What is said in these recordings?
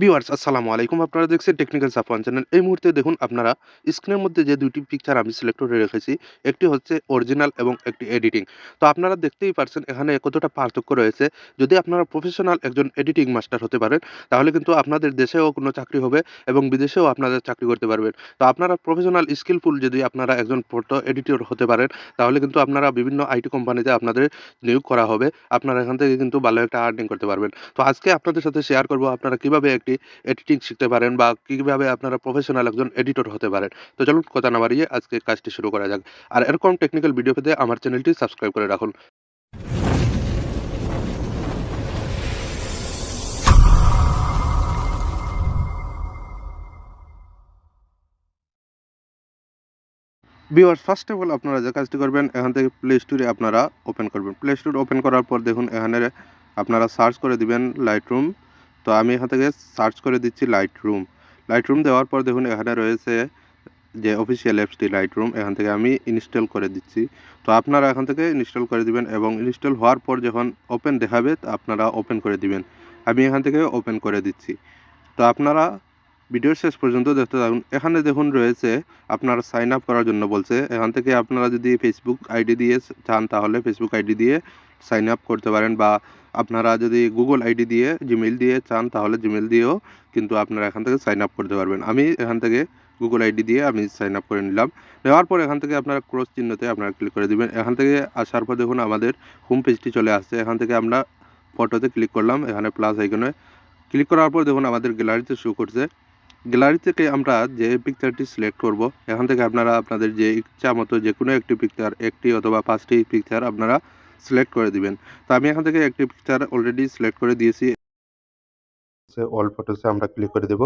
Viewers আসসালামু আলাইকুম। আপনারা দেখছেন টেকনিক্যাল সাফওয়ান চ্যানেল। এই মুহূর্তে দেখুন আপনারা স্ক্রিনের মধ্যে যে ২ টি পিকচার আমি সিলেক্ট করে রেখেছি, একটি হচ্ছে অরিজিনাল এবং একটি এডিটিং। তো আপনারা দেখতেই পারছেন এখানে কতটা পার্থক্য রয়েছে। যদি আপনারা প্রফেশনাল একজন এডিটিং মাস্টার হতে পারেন, তাহলে কিন্তু আপনাদের দেশেও কোনো চাকরি হবে এবং বিদেশেও আপনারা চাকরি করতে পারবেন। তো আপনারা প্রফেশনাল স্কিলফুল যদি আপনারা একজন ফটো এডিটর হতে পারেন, তাহলে কিন্তু আপনারা বিভিন্ন আইটি কোম্পানিতে আপনাদের নিয়োগ করা হবে। আপনারা এখান থেকে কিন্তু ভালো একটা আর্নিং করতে পারবেন। তো আজকে আপনাদের সাথে শেয়ার করব আপনারা কিভাবে একটি এডিটিং শিখতে পারেন বা কিভাবে আপনারা প্রফেশনাল একজন এডিটর হতে পারেন। তো চলুন কথা না বাড়িয়ে আজকে কাজটি শুরু করা যাক। আর এরকম টেকনিক্যাল ভিডিও পেতে আমার চ্যানেলটি সাবস্ক্রাইব করে রাখুন। ভিউয়ার্স ফার্স্ট অফ অল আপনারা যে কাজটি করবেন এখান থেকে প্লে স্টোরে আপনারা ওপেন করবেন। প্লে স্টোর ওপেন করার পর দেখুন এখানে আপনারা সার্চ করে দিবেন লাইটরুম। তো আমি এখান থেকে সার্চ করে দিচ্ছি লাইটরুম। লাইটরুম দেওয়ার পর দেখুন এখানে রয়েছে যে অফিসিয়াল অ্যাপসটি লাইটরুম, এখান থেকে আমি ইনস্টল করে দিচ্ছি। তো আপনারা এখান থেকে ইনস্টল করে দিবেন এবং ইনস্টল হওয়ার পর যখন ওপেন দেখাবে তা আপনারা ওপেন করে দিবেন। আমি এখান থেকে ওপেন করে দিচ্ছি। তো আপনারা ভিডিওর শেষ পর্যন্ত দেখতে থাকুন। এখানে দেখুন রয়েছে আপনারা সাইন আপ করার জন্য বলছে। এখান থেকে আপনারা যদি ফেসবুক আইডি দিয়ে চান তাহলে ফেসবুক আইডি দিয়ে সাইন আপ করতে পারেন, বা আপনারা যদি গুগল আইডি দিয়ে জিমেইল দিয়ে চান তাহলে জিমেইল দিয়েও কিন্তু আপনারা এখান থেকে সাইন আপ করতে পারবেন। আমি এখান থেকে গুগল আইডি দিয়ে আমি সাইন আপ করে নিলাম। নেওয়ার পর এখান থেকে আপনারা ক্রস চিহ্নতে আপনারা ক্লিক করে দিবেন। এখান থেকে আসার পর দেখুন আমাদের হোম পেজটি চলে আসছে। এখান থেকে আমরা ফটোতে ক্লিক করলাম, এখানে প্লাস আইকনে ক্লিক করার পর দেখুন আমাদের গ্যালারিতে শো করছে। গ্যালারি থেকে আমরা যে পিকচারটি সিলেক্ট করব, এখান থেকে আপনারা আপনাদের যে ইচ্ছা মতো যে কোনো একটি পিকচার, একটি অথবা ৫টি পিকচার আপনারা সিলেক্ট করে দিবেন। তো আমি এখান থেকে একটি পিকচার অলরেডি সিলেক্ট করে দিয়েছি। অল ফটোসে আমরা ক্লিক করে দেব।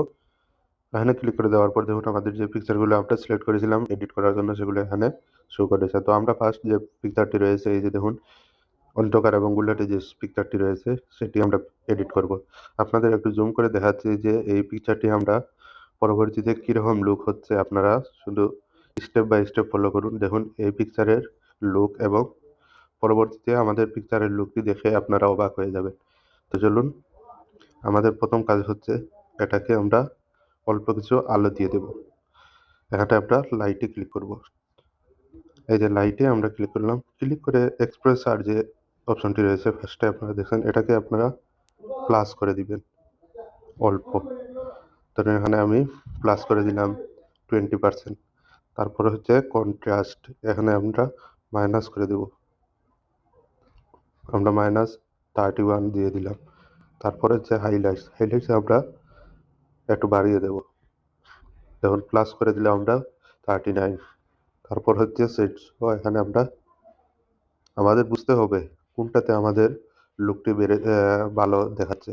এখানে ক্লিক করে দেওয়ার পর দেখুন আমাদের যে পিকচারগুলো আমরা সিলেক্ট করেছিলাম এডিট করার জন্য সেগুলো এখানে শো করেছে। তো আমরা ফার্স্ট যে পিকচারটি রয়েছে, এই যে দেখুন অন্ধকার এবং গুলাটে যে পিকচারটি রয়েছে সেটি আমরা এডিট করব। আপনাদের একটু জুম করে দেখাচ্ছি যে এই পিকচারটি আমরা পরবর্তীতে কীরকম লুক হচ্ছে, আপনারা শুধু স্টেপ বাই স্টেপ ফলো করুন। দেখুন এই পিকচারের লুক এবং পরবর্তীতে আমাদের পিকচারের লুকটি দেখে আপনারা অবাক হয়ে যাবেন। তো চলুন, আমাদের প্রথম কাজ হচ্ছে এটাকে আমরা অল্প কিছু আলো দিয়ে দেব। এখানে আমরা লাইটে ক্লিক করব। এই যে লাইটে আমরা ক্লিক করলাম, ক্লিক করে এক্সপ্রেস আর যে অপশনটি রয়েছে ফার্স্টে আপনারা দেখছেন, এটাকে আপনারা প্লাস করে দিবেন অল্প। ধরুন এখানে আমি প্লাস করে দিলাম 20%। তারপরে হচ্ছে কন্ট্রাস্ট, এখানে আমরা মাইনাস করে দেব, আমরা -31 দিয়ে দিলাম। তারপরে হচ্ছে হাইলাইটস, হাইলাইটস আমরা একটু বাড়িয়ে দেব, দেখুন প্লাস করে দিলে আমরা 39। তারপর হচ্ছে সেটস, এখানে আমরা আমাদের বুঝতে হবে কোনটাতে আমাদের লুকটি বেড়ে ভালো দেখাচ্ছে,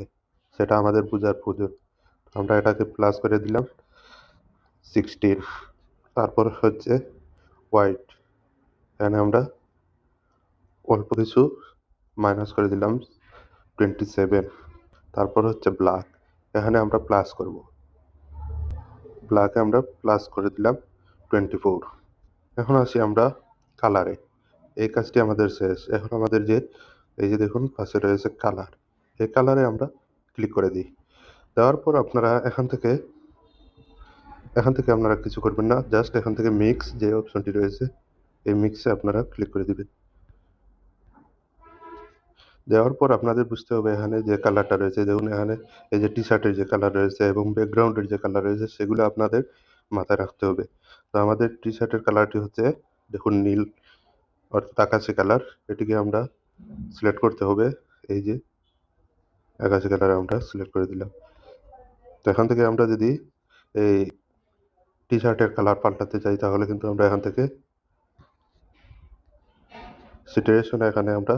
সেটা আমাদের বোঝার প্রয়োজন। আমরা এটাকে প্লাস করে দিলাম 16। তারপর হচ্ছে হোয়াইট, এখানে আমরা অল্প কিছু মাইনাস করে দিলাম 27। তারপর হচ্ছে ব্ল্যাক, এখানে আমরা প্লাস করব, ব্ল্যাকে আমরা প্লাস করে দিলাম 24। এখন আসি আমরা কালারে। এই কাজটি আমাদের শেষ। এখন আমাদের যে এই যে দেখুন পাশে রয়েছে কালার, এই কালারে আমরা ক্লিক করে দিই। দেওয়ার পর আপনারা এখান থেকে আপনারা কিছু করবেন না, জাস্ট এখান থেকে মিক্স যে অপশনটি রয়েছে এই মিক্সে আপনারা ক্লিক করে দিবেন। দেওয়ার পর আপনাদের বুঝতে হবে এখানে যে কালারটা রয়েছে, দেখুন এখানে এই যে টি-শার্টের যে কালার রয়েছে এবং ব্যাকগ্রাউন্ডের যে কালার রয়েছে সেগুলো আপনাদের মাথায় রাখতে হবে। তো আমাদের টি-শার্টের কালারটি হচ্ছে দেখুন নীল অর্থাৎ আকাশি কালার, এটিকে আমরা সিলেক্ট করতে হবে। এই যে আকাশি কালার আমরা সিলেক্ট করে দিলাম। তো এখান থেকে আমরা যদি এই টি-শার্টের কালার পাল্টাতে চাই তাহলে কিন্তু আমরা এখান থেকে স্যাচুরেশন এখানে আমরা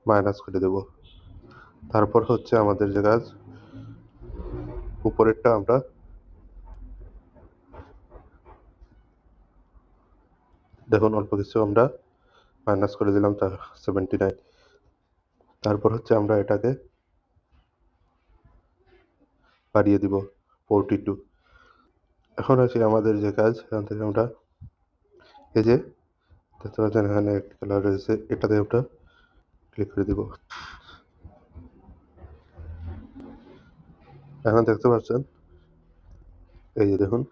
মাইনাস করে দেব। তারপর হচ্ছে আমাদের যে কাজ, উপরেরটা আমরা দেখুন অল্প কিছু আমরা মাইনাস করে দিলাম, তার 79। তারপর হচ্ছে আমরা এটাকে বাড়িয়ে দিব 42। এখন আছে আমাদের যে কাজ, এখান থেকে আমরা এই যে দেখতে পাচ্ছেন এখানে একটি কালার রয়েছে, এটাতে আমরা ক্লিক করে দিব। এখন দেখতে পাচ্ছেন, এই যে দেখুন,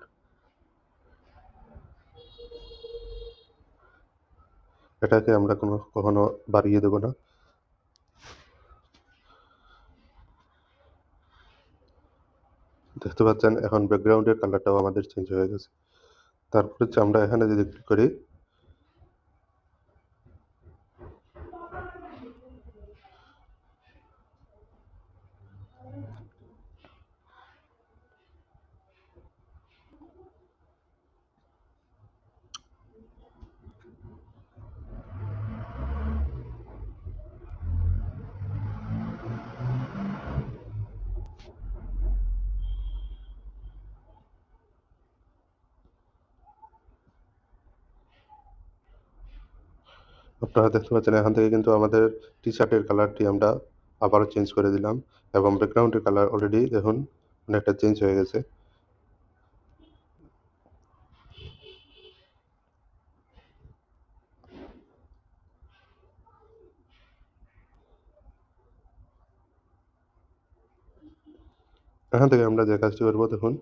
এটাকে আমরা কখনো বাড়িয়ে দেব না। দেখতে পাচ্ছেন এখন ব্যাকগ্রাউন্ডের কালারটাও আমাদের চেঞ্জ হয়ে গেছে। তারপর হচ্ছে আমরা এখানে যদি ক্লিক করি, আপনারা দেখতে পাচ্ছেন এখান থেকে কিন্তু আমাদের টি-শার্টের কালারটি আমরা আবারও চেঞ্জ করে দিলাম এবং ব্যাকগ্রাউন্ডের কালার অলরেডি দেখুন অনেকটা চেঞ্জ হয়ে গেছে। এখান থেকে আমরা যে কাজটি করব, দেখুন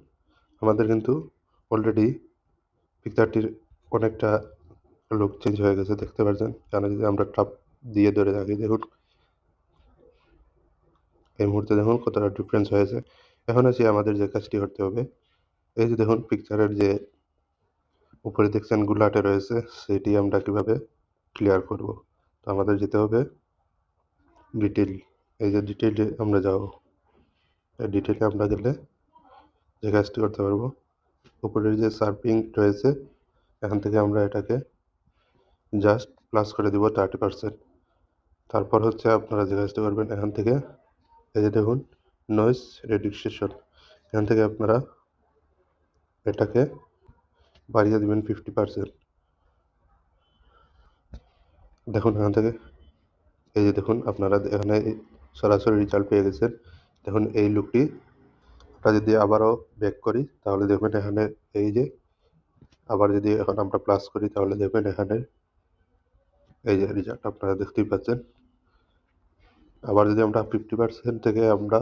আমাদের কিন্তু অলরেডি পিকচারটির অনেকটা লুক চেঞ্জ হয়ে গেছে, দেখতে পাচ্ছেন। কেন যদি আমরা ট্যাপ দিয়ে ধরে থাকি, দেখুন এই মুহূর্তে দেখুন কতটা ডিফারেন্স হয়েছে। এখন আসি আমাদের যে কাজটি করতে হবে, এই যে দেখুন পিকচারের যে উপরে দেখছেন গুলাটে রয়েছে, সেটি আমরা কিভাবে ক্লিয়ার করব। তো আমাদের যেতে হবে ডিটেইল। এই যে ডিটেইলে আমরা যাব, এই ডিটেইলে আমরা গেলে যে কাজটি করতে পারবো, উপরের যে শার্পিং রয়েছে এখান থেকে আমরা এটাকে জাস্ট প্লাস করে দিব 30%। তারপর হচ্ছে আপনারা যে কাজটি করবেন, এখান থেকে এই যে দেখুন নয়েজ রিডাকশন, এখান থেকে আপনারা এটাকে বাড়িয়ে দিবেন 50%। দেখুন এখান থেকে এই যে দেখুন আপনারা এখানে সরাসরি রেজাল্ট পেয়ে গেছেন। দেখুন এই লুকটি আমরা যদি আবারও ব্যাক করি তাহলে দেখবেন এখানে এই যে, আবার যদি এখন আমরা প্লাস করি তাহলে দেখবেন এখানে এই যে রেজাল্ট আপনারা দেখতেই পাচ্ছেন। আবার যদি আমরা 50% থেকে আমরা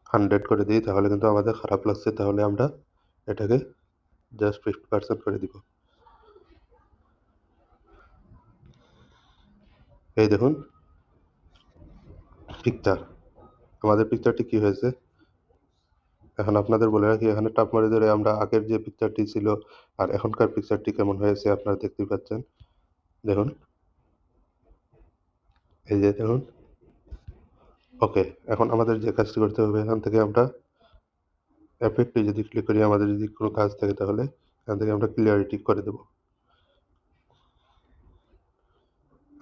100 করে দিই তাহলে কিন্তু আমাদের খারাপ লাগছে, তাহলে আমরা এটাকে জাস্ট 50% করে দিব। এই দেখুন পিকচার, আমাদের পিকচারটি কি হয়েছে এখন আপনাদের বলে রাখি, এখানে টাপ মারি ধরে আমরা আগের যে পিকচারটি ছিল আর এখনকার পিকচারটি কেমন হয়েছে আপনারা দেখতেই পাচ্ছেন। দেখুন এই যে দেখুন, ওকে। এখন আমাদের যে কাজটি করতে হবে, এখান থেকে আমরা এফেক্টে যদি ক্লিক করি, আমাদের যদি কোনো কাজ থাকে তাহলে এখান থেকে আমরা ক্লিয়ারিটি করে দেব।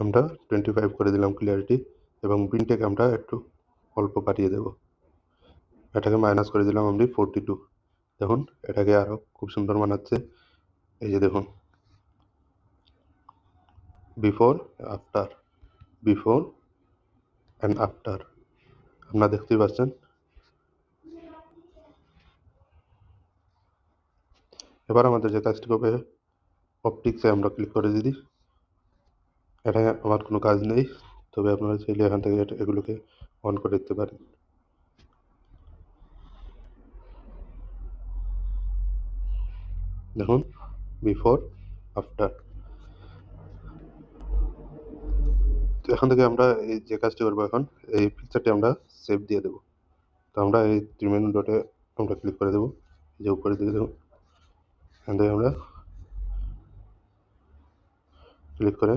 আমরা 25 করে দিলাম ক্লিয়ারিটি এবং বিনটেক আমরা একটু অল্প বাড়িয়ে দেব। এটাকে মাইনাস করে দিলাম আমি 42। দেখুন এটাকে আরও খুব সুন্দর বানাচ্ছে। এই যে দেখুন before after, before and after আপনারা দেখতেই পাচ্ছেন। এবার আমাদের যে কাজটি হবে, অপটিক্সে আমরা ক্লিক করে দিই। এটা আমার কোনো কাজ নেই, তবে আপনারা চাইলে এখান থেকে এগুলোকে অন করে দিতে পারেন। দেখুন বিফোর আফটার। তো এখান থেকে আমরা এই যে কাজটি করবো, এখন এই পিকচারটি আমরা সেভ দিয়ে দেবো। তো আমরা এই 3 মেনু ডটে আমরা ক্লিক করে দেবো, যে উপরে দিকে দেখুন, এখান থেকে আমরা ক্লিক করে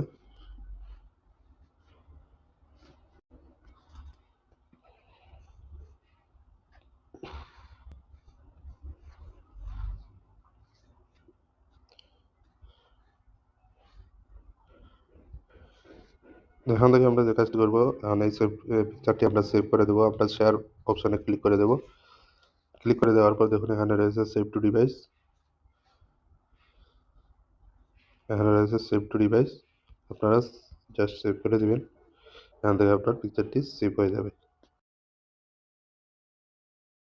এখান থেকে আমরা যে কাজটি করবো, এখন এই সেভ পিকচারটি আমরা সেভ করে দেবো। আমরা শেয়ার অপশনে ক্লিক করে দেবো। ক্লিক করে দেওয়ার পর দেখুন এখানে রয়েছে সেভ টু ডিভাইস, এখানে রয়েছে সেভ টু ডিভাইস। আপনারা জাস্ট সেভ করে দেবেন, এখান থেকে আপনার পিকচারটি সেভ হয়ে যাবে।